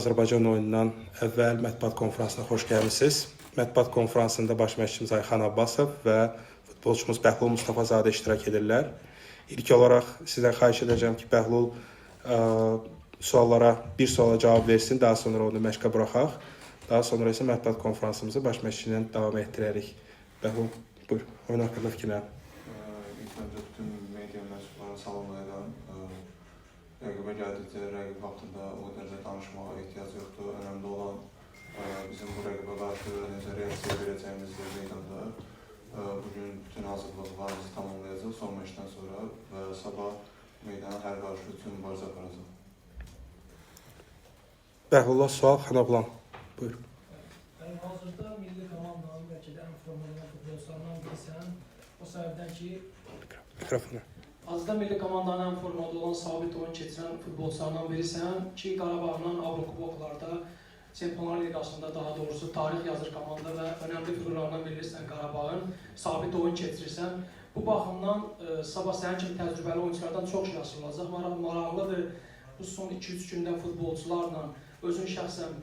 Azərbaycan oyunundan əvvəl mətbuat konfransına xoş gəlmisiniz. Mətbuat konfransında baş məşqçimiz Ayxan Abbasov və futbolçumuz Bəhlul Mustafazadə iştirak edirlər. İlk olaraq sizdən xahiş edəcəm ki, Bəhlul suallara bir suala cavab versin, daha sonra onu məşqə buraxaq. Daha sonra isə mətbuat konfransımızı baş məşqçi ilə davam etdirərik. Bəhlul, buyur, oyun haqqında fikirlərin. İlk öncə bütün media mensuplarını salamlayıram. Rəqibə gəldikcə rəqib haqqında o dərəcə danışmağa ehtiyac yoxdur. Önəmli olan bizim bu rəqibə qarşı necə reaksiya verəcəyimizdir meydanda. Bugün bütün hazırlıqlarımızı tamamlayacaq son məşqdən sonra və sabah meydana hər qarşı üçün mübarizə aparacaq. Bəhlula sual, Xanablan, buyur. Hazırda milli komandanın bəlkə də ən formalı futbolçularından birisən. O səbəbdən ki, mikrofonu. Hazırda milli komandanın ən formalı olan sabit oyun keçirən futbolçularından birisən ki, Qarabağla Avrokuboklarda, Çempionlar Liqasında daha doğrusu tarix yazır komanda və önəmli figurlarından birisən Qarabağın, sabit oyun keçirirsən. Bu baxımdan sabah sənin kimi təcrübəli oyunculardan çox şey asılacaq. Maraqlıdır bu son 2-3 gündə futbolçularla özün şəxsən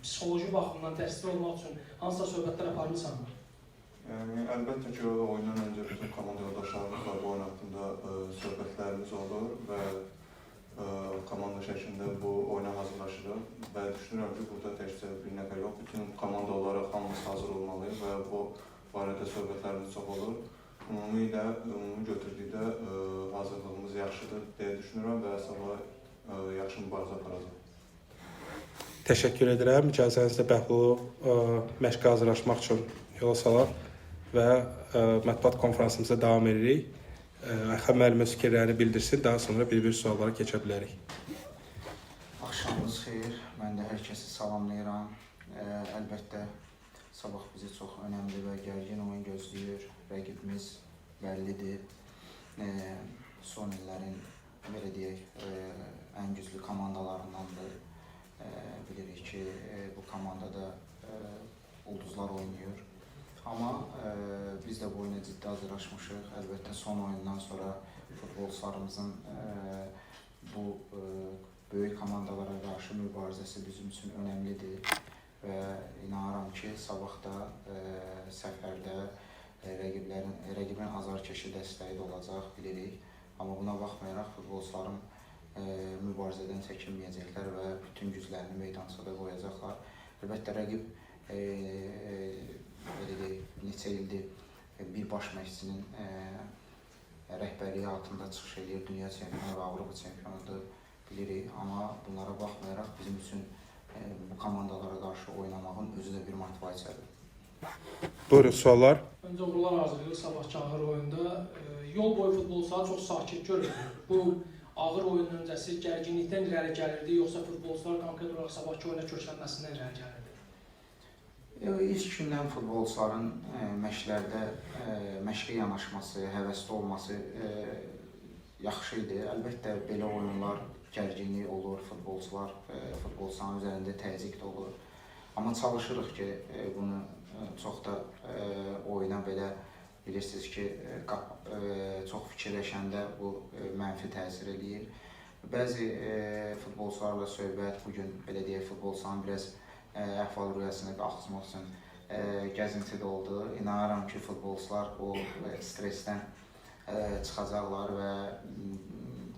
psixoloji baxımdan dəstək olmaq üçün hansısa söhbətlər aparmısan mı? Yəni, əlbəttə ki, oyundan öncə bütün komanda yoldaşlarımızla bu oyun haqqında söhbətlərimiz olur və komanda şəklində bu oyuna hazırlaşırıq və düşünürəm ki, burada təkcə bir nəfər yox, bütün komanda olaraq hamımız hazır olmalıyıq və bu barədə söhbətlərimiz çox olur. Ümumi götürdükdə hazırlığımız yaxşıdır deyə düşünürəm və sabah yaxşı mübarizə aparacaq. Təşəkkür edirəm. İcazənizlə Bəhlulu məşqə hazırlaşmaq üçün yola salaq və mətbuat konfransımıza davam edirik. Ayxan müəllim öz fikirlərini bildirsin, daha sonra bir-bir suallara keçə bilərik. Axşamınız xeyir, mən də hər kəsi salamlayıram. Əlbəttə, sabah bizi çox önəmli və gərgin oyun gözləyir. Rəqibimiz bəllidir. Son illərin, belə deyək, ən güclü komandalarındandır. Bilirik ki, bu komandada ulduzlar oynayır. Amma biz də bu oyuna ciddi hazırlaşmışıq. Əlbəttə, son oyundan sonra futbolçularımızın bu böyük komandalara qarşı mübarizəsi bizim üçün önəmlidir. Və inanıram ki, sabahda səfərdə rəqibin azarkeşi dəstəyi də olacaq, bilirik. Amma buna baxmayaraq futbolçularım mübarizədən çəkinməyəcəklər və bütün güclərini meydançada qoyacaqlar. Əlbəttə, rəqib neçə ildir bir baş məşqçinin rəhbərliyi altında çıxış edir, dünya çempionu və Avropa çempionudur, bilirik. Amma bunlara baxmayaraq bizim üçün bu komandalara qarşı oynamağın özü də bir motivasiyadır. Buyurun, suallar. Öncə uğurlar arzulayırıq sabahki ağır oyunda. Yol boyu futbolçular çox sakit görünür. Bu ağır oyun öncəsi gərginlikdən irəli gəlirdi, yoxsa futbolçular konkret olaraq sabahki oyuna köklənməsindən irəli gəlirdi? İlk gündən futbolçuların məşqlərdə məşqə yanaşması, həvəsli olması yaxşı idi. Əlbəttə, belə oyunlar gərginlik olur, futbolçuların üzərində təzyiq də olur. Amma çalışırıq ki, bunu çox da oyuna belə bilirsiniz ki, çox fikirləşəndə bu mənfi təsir eləyir. Bəzi futbolçularla söhbət, bugün belə deyək, futbolçuların biraz əhval-ruhiyyəsində qalxmaq üçün gəzinti də oldu. İnanıram ki, futbolçular o stresdən çıxacaqlar və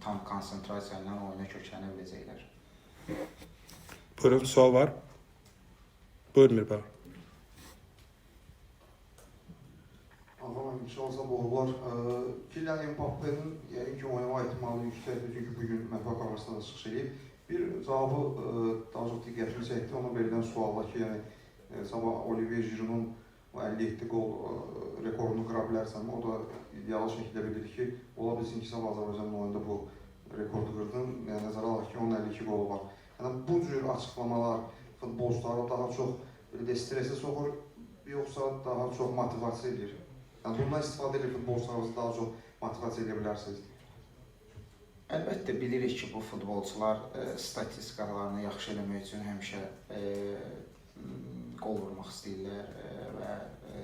tam konsentrasiya ilə oyuna köklənə biləcəklər. Buyurun, sual var. Buyurun, Mirbağ. İnşallah bu olur. Kylian Mbappe'nin yəqin ki, oynama ehtimalı yüksəkdir, çünki bugün mətbuat konfransında da çıxış edib. Bir cavabı daha çox diqqətimi çəkdi, ona verilən sualla ki, yəni sabah Olivier Giroud'un 57 qol rekordunu qıra bilərsən, o da ideal şəkildə bilir ki, ola bilsin ki, sabah Azərbaycanın oyunda bu rekordu qırdın, yəni nəzərə alaq ki, onun 52 qolu var. Yəni bu cür açıqlamalar futbolçuları daha çox stresi soxur, yoxsa daha çox motivasiya edir? Yəni bundan istifadə edib futbolçularınızı daha çox motivasiya edə bilərsiniz. Əlbəttə, bilirik ki, bu futbolçular statistikalarını yaxşı eləmək üçün həmişə qol vurmaq istəyirlər və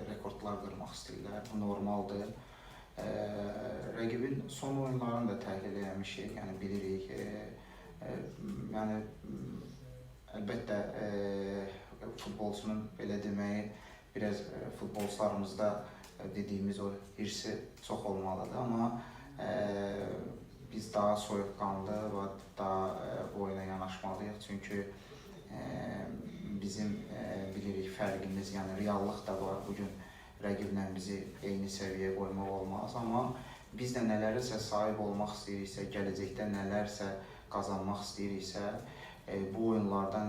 rekordlar qırmaq istəyirlər. Bu normaldır. Rəqibin son oyunlarını da təhlil eləmişik, yəni bilirik. Yəni əlbəttə futbolçunun belə deməyi biraz futbolçularımızda dediyimiz o hirsi çox olmalıdır, amma biz daha soyuqqanlı və daha bu oyuna yanaşmalıyıq. Çünki bizim bilirik fərqimiz, yəni reallıq da var. Bugün rəqiblə bizi eyni səviyyəyə qoymaq olmaz, amma biz də nələrsə sahib olmaq istəyiriksə, gələcəkdə nələrsə qazanmaq istəyiriksə, bu oyunlardan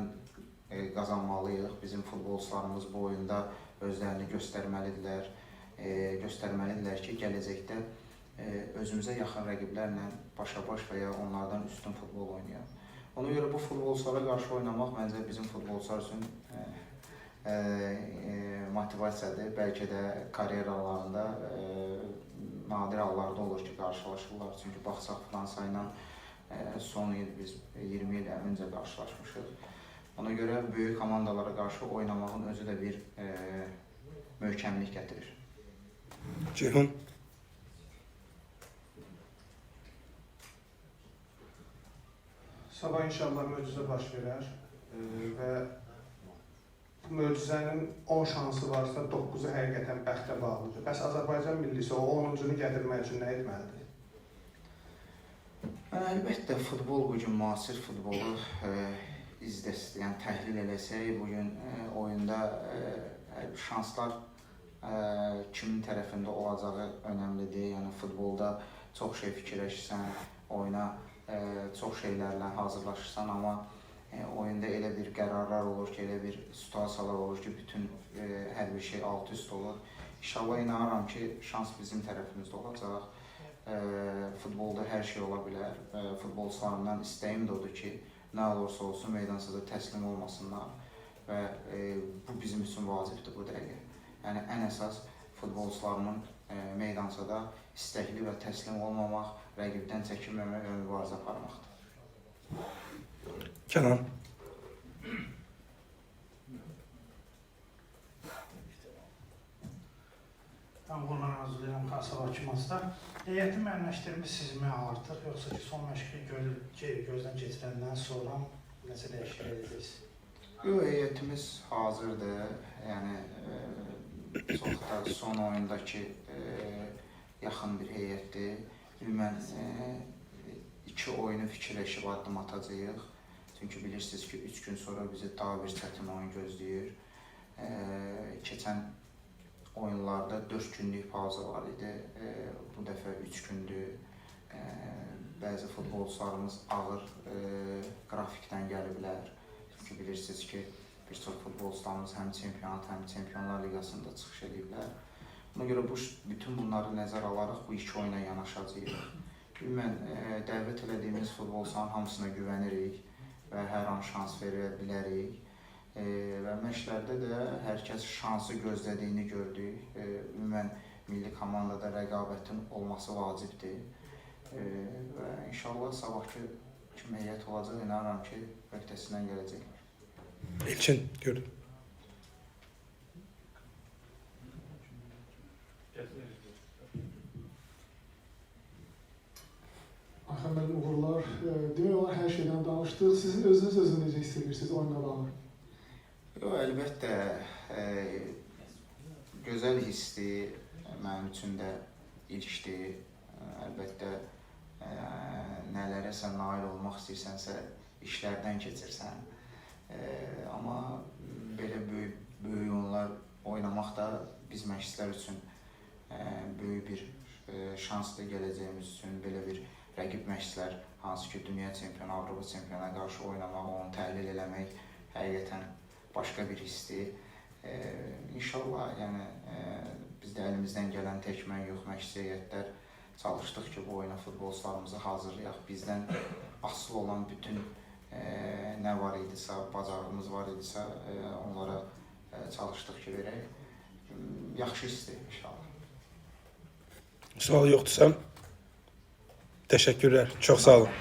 qazanmalıyıq. Bizim futbolçularımız bu oyunda özlərini göstərməlidirlər ki, gələcəkdə özümüzə yaxın rəqiblərlə başa-baş və ya onlardan üstün futbol oynayaq. Ona görə bu futbolçulara qarşı oynamaq məncə bizim futbolçular üçün motivasiyadır. Bəlkə də karyeralarında nadir hallarda olur ki, qarşılaşırlar. Çünki baxsaq Fransa ilə son il biz 20 il öncə qarşılaşmışıq. Ona görə böyük komandalara qarşı oynamağın özü də bir möhkəmlik gətirir. Ceyhun. Sabah inşallah möcüzə baş verər və bu möcüzənin 10 şansı varsa 9-u həqiqətən bəxtə bağlıdır. Bəs Azərbaycan millisi o 10-cunu gətirmək üçün nə etməlidir? Əlbəttə futbol bugün müasir futbolu yəni təhlil eləsək, bugün oyunda şanslar kimin tərəfində olacağı önəmlidir. Yəni futbolda çox şey fikirləşirsən, oyuna çox şeylərlə hazırlaşırsan, amma oyunda elə bir qərarlar olur ki, elə bir situasiyalar olur ki, bütün hər bir şey alt-üst olur. İnşallah inanıram ki, şans bizim tərəfimizdə olacaq. Futbolda hər şey ola bilər. Futbolçularımdan istəyim də odur ki, nə olursa olsun meydansada təslim olmasınlar və bu bizim üçün vacibdir bu dəqiqə. Yəni ən əsas futbolçularımın meydansada istəkli və təslim olmamaq, rəqibdən çəkinməmək və mübarizə aparmaqdır. Kənan. Mən Qurban arzulayıram Kasaba Kimasda. Heyəti müəyyənləşdirmisizmi artıq, yoxsa ki son məşqi gözdən keçirəndən sonra nəsə dəyişiklik edəcəksiniz? Yox, heyətimiz hazırdır. Yəni çox da son oyundakı yaxın bir heyətdir. Ümumən 2 oyunu fikirləşib addım atacağıq. Çünki bilirsiniz ki, 3 gün sonra bizi daha bir çətin oyun gözləyir. Keçən oyunlarda 4 günlük pauza var idi. Bu dəfə 3 gündür. Bəzi futbolçularımız ağır qrafikdən gəliblər. Çünki bilirsiniz ki, bir çox futbolçularımız həm çempionat, həm Çempionlar Liqasında çıxış ediblər. Ona görə bütün bunları nəzərə alaraq bu 2 oyuna yanaşacağıq. Ümumən dəvət elədiyimiz futbolçuların hamısına güvənirik və hər an şans verə bilərik. Və məşqlərdə də hər kəs şansı gözlədiyini gördük. Ümumən milli komandada rəqabətin olması vacibdir. Və inşallah sabahki kimi heyət olacaq, inanıram ki, öhdəsindən gələcək. Elçin, gördüm. Axı mənim uğurlar, demək olar hər şeydən danışdıq. Sizin özünüz necə hiss edirsiniz oyunla bağlı? Yox, əlbəttə, gözəl hissdir, mənim üçün də ilkdir. Əlbəttə, nələrəsə nail olmaq istəyirsənsə, işlərdən keçirsən. Amma belə böyük oyunlar oynamaq da biz məşqçilər üçün böyük bir şansdır gələcəyimiz üçün. Belə bir rəqib məşqçilər, hansı ki, dünya çempionu, Avropa çempiona qarşı oynamaq, onu təhlil eləmək həqiqətən başqa bir hissdir. İnşallah, yəni, biz də əlimizdən gələn tək mən yox, məşqçi heyətlər çalışdıq ki, bu oyuna futbolçularımızı hazırlayaq. Bizdən asıl olan bütün nə var idisə, bacarığımız var idisə, onlara çalışdıq ki, verək. Yaxşı hissdir inşallah. Sual yoxdursa, təşəkkürlər. Çox sağ olun.